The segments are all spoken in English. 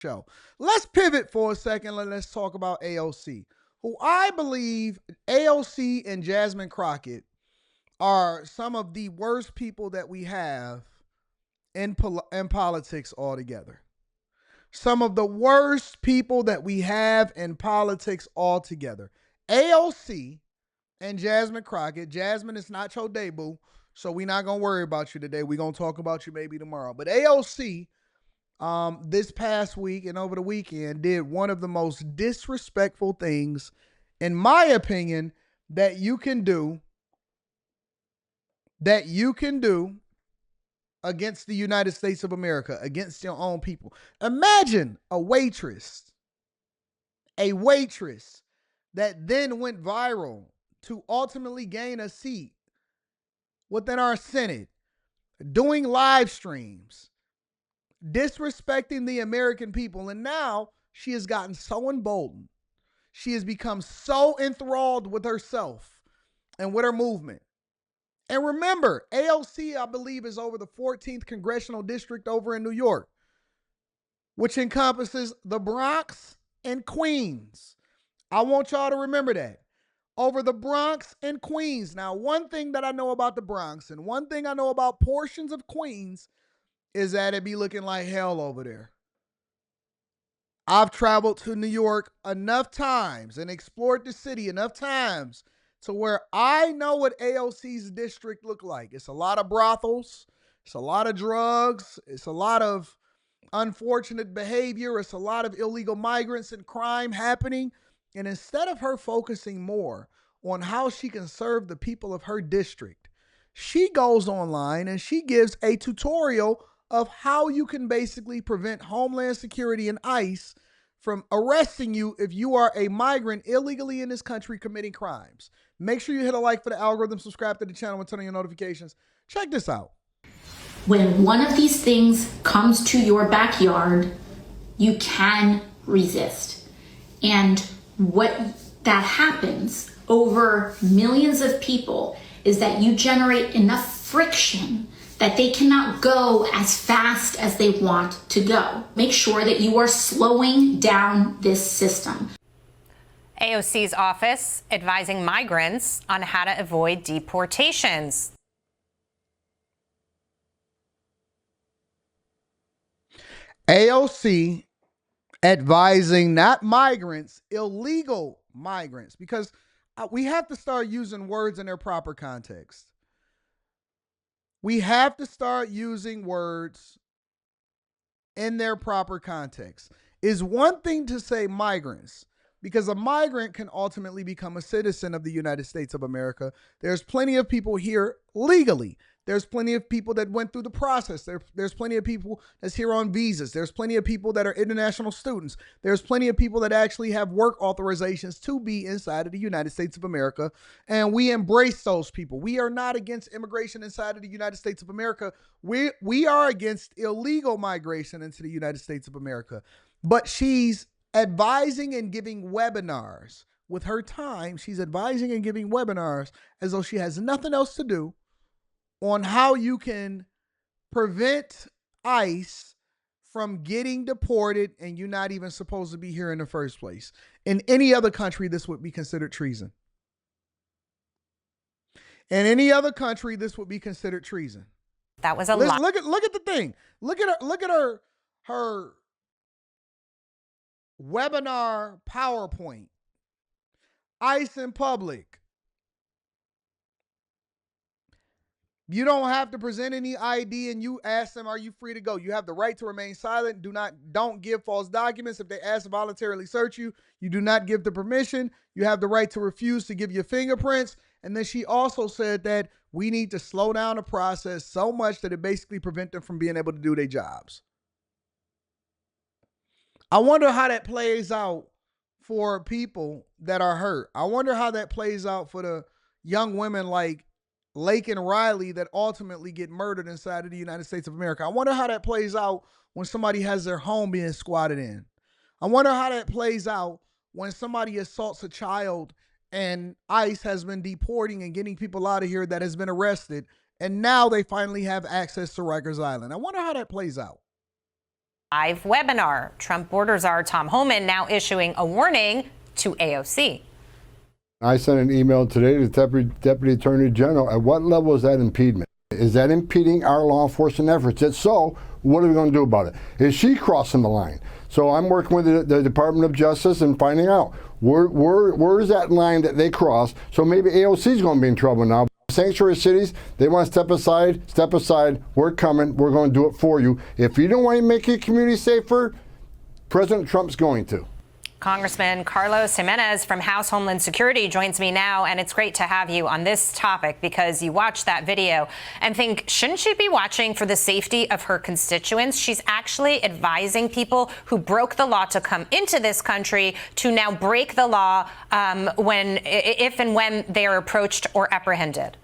show. Let's pivot for a second. Let's talk about AOC, who I believe AOC and Jasmine Crockett are some of the worst people that we have in politics altogether. Some of the worst people that we have in politics altogether. AOC and Jasmine Crockett. Jasmine is not your debut, so we're not gonna worry about you today. We're gonna talk about you maybe tomorrow. But AOC, this past week and over the weekend, did one of the most disrespectful things, in my opinion, that you can do. That you can do against the United States of America, against your own people. Imagine a waitress that then went viral to ultimately gain a seat within our Senate, doing live streams, disrespecting the American people. And now she has gotten so emboldened. She has become so enthralled with herself and with her movement. And remember, AOC, I believe, is over the 14th congressional district over in New York, which encompasses the Bronx and Queens. I want y'all to remember that. Over the Bronx and Queens. Now, one thing that I know about the Bronx and one thing I know about portions of Queens is that it be looking like hell over there. I've traveled to New York enough times and explored the city enough times to where I know what AOC's district look like. It's a lot of brothels. It's a lot of drugs. It's a lot of unfortunate behavior. It's a lot of illegal migrants and crime happening. And instead of her focusing more on how she can serve the people of her district, she goes online and she gives a tutorial of how you can basically prevent Homeland Security and ICE from arresting you if you are a migrant illegally in this country committing crimes. Make sure you hit a like for the algorithm, subscribe to the channel, and turn on your notifications. Check this out. When one of these things comes to your backyard, you can resist. And what that happens over millions of people is that you generate enough friction that they cannot go as fast as they want to go. Make sure that you are slowing down this system. AOC's office advising migrants on how to avoid deportations. AOC advising not migrants, illegal migrants, because we have to start using words in their proper context. We have to start using words in their proper context. It's one thing to say migrants, because a migrant can ultimately become a citizen of the United States of America. There's plenty of people here legally. There's plenty of people that went through the process. There's plenty of people that's here on visas. There's plenty of people that are international students. There's plenty of people that actually have work authorizations to be inside of the United States of America. And we embrace those people. We are not against immigration inside of the United States of America. We are against illegal migration into the United States of America. But she's advising and giving webinars. With her time, she's advising and giving webinars as though she has nothing else to do on how you can prevent ICE from getting deported and you're not even supposed to be here in the first place. In any other country, this would be considered treason. In any other country, this would be considered treason. That was a lot. Look at the thing. Look at her webinar PowerPoint. ICE in public. You don't have to present any ID, and you ask them, are you free to go? You have the right to remain silent. Don't give false documents. If they ask to voluntarily search you, you do not give the permission. You have the right to refuse to give your fingerprints. And then she also said that we need to slow down the process so much that it basically prevents them from being able to do their jobs. I wonder how that plays out for people that are hurt. I wonder how that plays out for the young women like Lake and Riley that ultimately get murdered inside of the United States of America. I wonder how that plays out when somebody has their home being squatted in. I wonder how that plays out when somebody assaults a child and ICE has been deporting and getting people out of here that has been arrested, and now they finally have access to Rikers Island. I wonder how that plays out. live webinar. Trump border czar Tom Homan now issuing a warning to AOC. I sent an email today to the Deputy Attorney General. At what level is that impediment? Is that impeding our law enforcement efforts? If so, what are we going to do about it? Is she crossing the line? So I'm working with the Department of Justice and finding out where is that line that they cross. So maybe AOC is going to be in trouble now. Sanctuary cities, they want to step aside. We're coming. We're going to do it for you. If you don't want to make your community safer, President Trump's going to. Congressman Carlos Jimenez from House Homeland Security joins me now, and it's great to have you on this topic because you watched that video and think, shouldn't she be watching for the safety of her constituents? She's actually advising people who broke the law to come into this country to now break the law if and when they are approached or apprehended.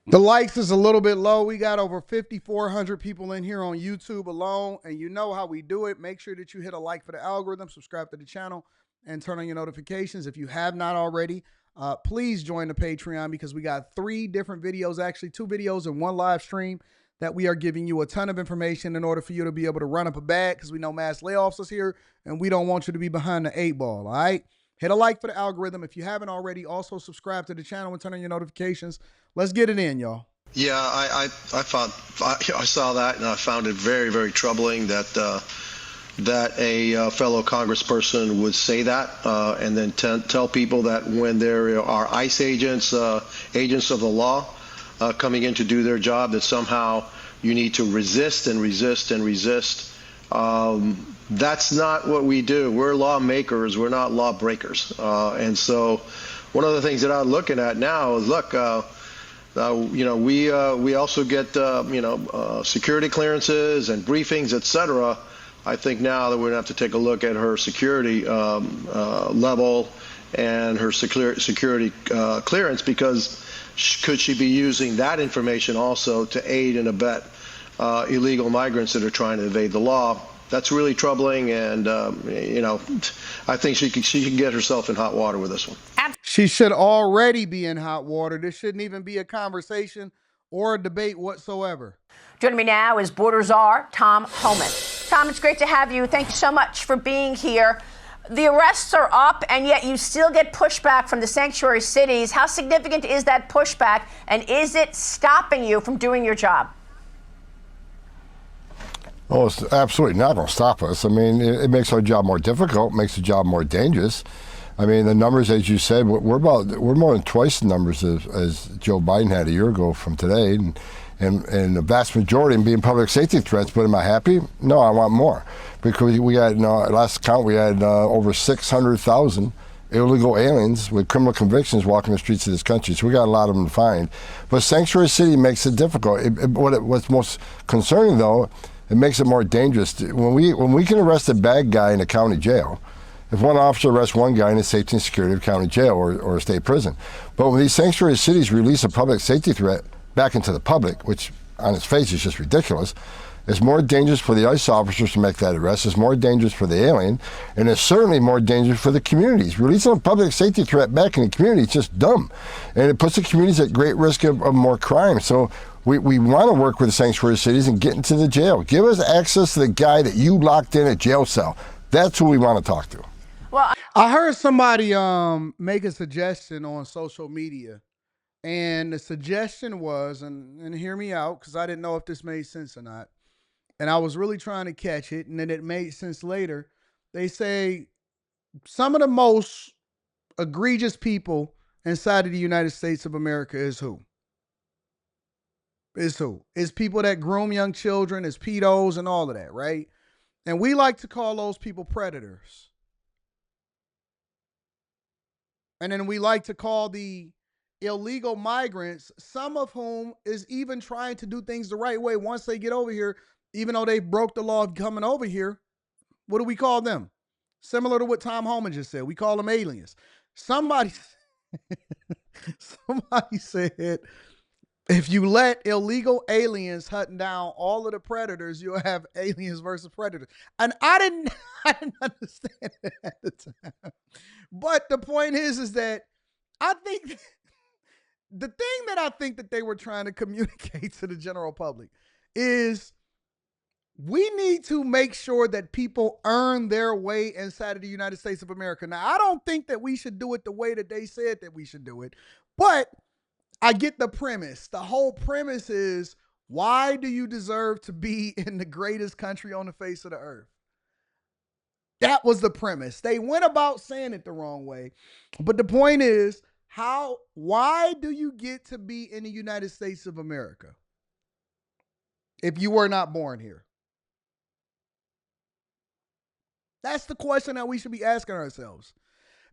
The likes is a little bit low. We got over 5,400 people in here on YouTube alone, and you know how we do it. Make sure that you hit a like for the algorithm, subscribe to the channel, and turn on your notifications. If you have not already, please join the Patreon because we got 3 different videos, actually 2 videos and 1 live stream that we are giving you a ton of information in order for you to be able to run up a bag because we know mass layoffs is here, and we don't want you to be behind the 8 ball, all right? Hit a like for the algorithm. If you haven't already, also subscribe to the channel and turn on your notifications. Let's get it in, y'all. Yeah, I saw that, and I found it very, very troubling that a fellow congressperson would say that and then tell people that when there are ICE agents, agents of the law coming in to do their job, that somehow you need to resist and resist and resist. That's not what we do. We're lawmakers. We're not lawbreakers. And so one of the things that I'm looking at now is, look, we also get, security clearances and briefings, et cetera. I think now that we're going to have to take a look at her security level and her security clearance, because could she be using that information also to aid and abet illegal migrants that are trying to evade the law? That's really troubling, and I think she can get herself in hot water with this one. She should already be in hot water. This shouldn't even be a conversation or a debate whatsoever. Joining me now is border czar Tom Homan. Tom, it's great to have you. Thank you so much for being here. The arrests are up, and yet you still get pushback from the sanctuary cities. How significant is that pushback, and is it stopping you from doing your job? Oh, it's absolutely not going to stop us. I mean, it makes our job more difficult, makes the job more dangerous. I mean, the numbers, as you said, we're more than twice the numbers as Joe Biden had a year ago from today, and the vast majority of them being public safety threats. But am I happy? No, I want more, because we had, last count, we had over 600,000 illegal aliens with criminal convictions walking the streets of this country. So we got a lot of them to find. But sanctuary city makes it difficult. What's most concerning, though, it makes it more dangerous. When we can arrest a bad guy in a county jail, if one officer arrests one guy in the safety and security of county jail or a state prison. But when these sanctuary cities release a public safety threat back into the public, which on its face is just ridiculous, it's more dangerous for the ICE officers to make that arrest. It's more dangerous for the alien, and it's certainly more dangerous for the communities. Releasing a public safety threat back in the community is just dumb, and it puts the communities at great risk of more crime. So we want to work with the sanctuary cities and get into the jail. Give us access to the guy that you locked in a jail cell. That's who we want to talk to. Well, I heard somebody make a suggestion on social media, and the suggestion was, and hear me out, because I didn't know if this made sense or not, and I was really trying to catch it, and then it made sense later. They say some of the most egregious people inside of the United States of America is who? Is who? Is people that groom young children, is pedos and all of that, right? And we like to call those people predators. And then we like to call the illegal migrants, some of whom is even trying to do things the right way once they get over here, even though they broke the law of coming over here. What do we call them? Similar to what Tom Homan just said. We call them aliens. Somebody said, if you let illegal aliens hunt down all of the predators, you'll have aliens versus predators. And I didn't understand it at the time. But the point is that I think the thing that I think that they were trying to communicate to the general public is We need to make sure that people earn their way inside of the United States of America. Now, I don't think that we should do it the way that they said that we should do it, but I get the premise. The whole premise is, why do you deserve to be in the greatest country on the face of the earth? That was the premise. They went about saying it the wrong way. But the point is, why do you get to be in the United States of America if you were not born here? That's the question that we should be asking ourselves.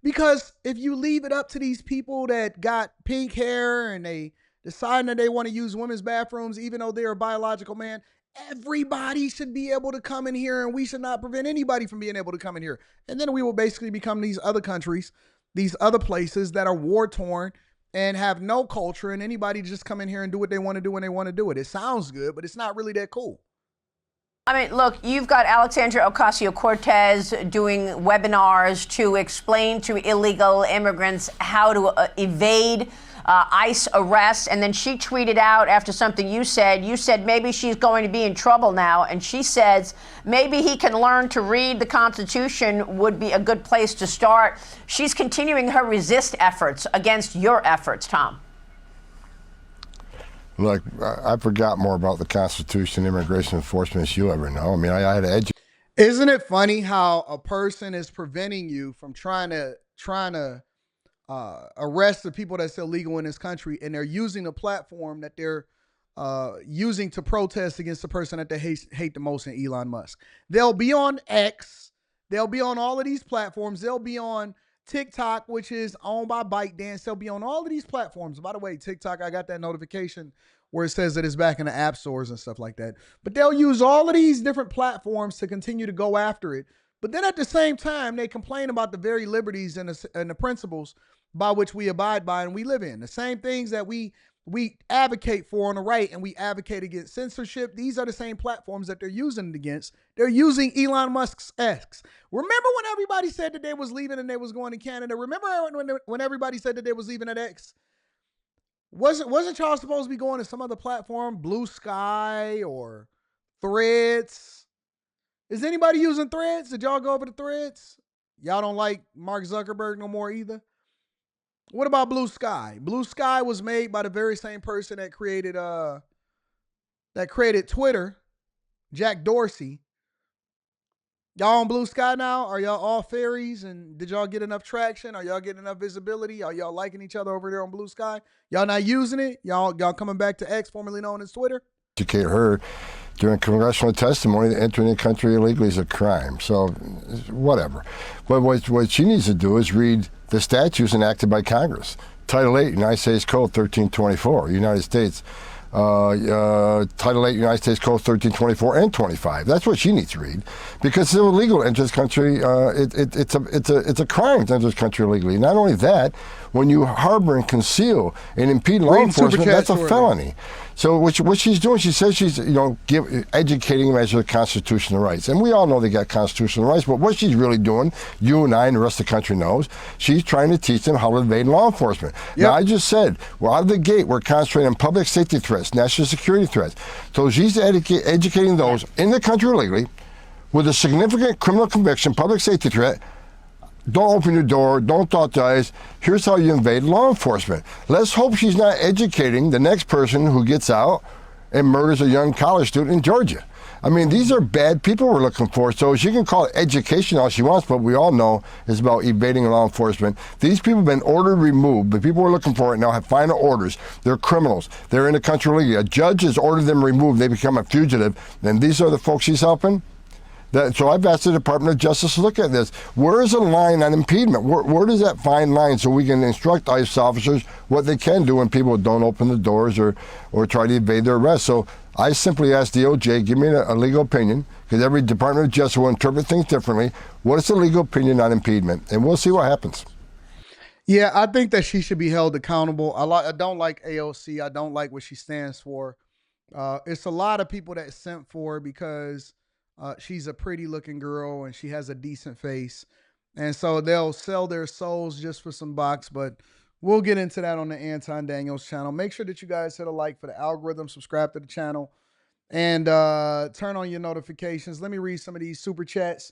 Because if you leave it up to these people that got pink hair and they decide that they want to use women's bathrooms, even though they're a biological man, everybody should be able to come in here, and we should not prevent anybody from being able to come in here. And then we will basically become these other countries, these other places that are war torn and have no culture, and anybody just come in here and do what they want to do when they want to do it. It sounds good, but it's not really that cool. I mean, look, you've got Alexandria Ocasio-Cortez doing webinars to explain to illegal immigrants how to evade ICE arrests. And then she tweeted out after something you said maybe she's going to be in trouble now. And she says maybe he can learn to read the Constitution would be a good place to start. She's continuing her resist efforts against your efforts, Tom. Look, I forgot more about the Constitution, immigration enforcement as you ever know. I mean, I had to educate. Isn't it funny how a person is preventing you from trying to arrest the people that's illegal in this country, and they're using the platform that they're using to protest against the person that they hate the most in Elon Musk? They'll be on X. They'll be on all of these platforms. They'll be on TikTok, which is owned by ByteDance. They'll be on all of these platforms. By the way, TikTok, I got that notification where it says that it's back in the app stores and stuff like that. But they'll use all of these different platforms to continue to go after it. But then at the same time, they complain about the very liberties and the principles by which we abide by and we live in. The same things that we advocate for on the right, and we advocate against censorship. These are the same platforms that they're using it against. They're using Elon Musk's X. Remember when everybody said that they was leaving and they was going to Canada? Remember when everybody said that they was leaving at X? Wasn't y'all supposed to be going to some other platform, Blue Sky or Threads? Is anybody using Threads? Did y'all go over to Threads? Y'all don't like Mark Zuckerberg no more either? What about Blue Sky? Blue Sky was made by the very same person that created Twitter, Jack Dorsey. Y'all on Blue Sky now? Are y'all all fairies? And did y'all get enough traction? Are y'all getting enough visibility? Are y'all liking each other over there on Blue Sky? Y'all not using it? Y'all coming back to X, formerly known as Twitter? Educate her during congressional testimony that entering the country illegally is a crime. So, whatever. But what she needs to do is read the statutes enacted by Congress. Title 8, United States Code 1324, United States. Title 8, United States Code 1324 and 25. That's what she needs to read, because it's illegal to enter this country. It's a crime to enter this country illegally. Not only that, when you harbor and conceal and impede law enforcement, that's a felony. So what she's doing, she says she's educating them as to the constitutional rights, and we all know they got constitutional rights. But what she's really doing, you and I and the rest of the country knows, she's trying to teach them how to evade law enforcement. Yep. Now, I just said, well, out of the gate, we're concentrating on public safety threats, national security threats. So she's educating those in the country illegally with a significant criminal conviction, public safety threat. Don't open your door, don't dot the I's. Here's how you invade law enforcement. Let's hope she's not educating the next person who gets out and murders a young college student in Georgia. I mean, these are bad people we're looking for. So she can call it education all she wants, but we all know it's about evading law enforcement. These people have been ordered removed. The people we're looking for right now have final orders. They're criminals. They're in the country illegally. A judge has ordered them removed. They become a fugitive. And these are the folks she's helping? So I've asked the Department of Justice to look at this. Where is the line on impediment? Where does that fine line so we can instruct ICE officers what they can do when people don't open the doors or try to evade their arrest? So I simply asked DOJ, give me a legal opinion, because every Department of Justice will interpret things differently. What is the legal opinion on impediment? And we'll see what happens. Yeah, I think that she should be held accountable. I don't like AOC. I don't like what she stands for. It's a lot of people that sent for her because she's a pretty looking girl and she has a decent face. And so they'll sell their souls just for some bucks, but we'll get into that on the Anton Daniels channel. Make sure that you guys hit a like for the algorithm, subscribe to the channel, and turn on your notifications. Let me read some of these super chats.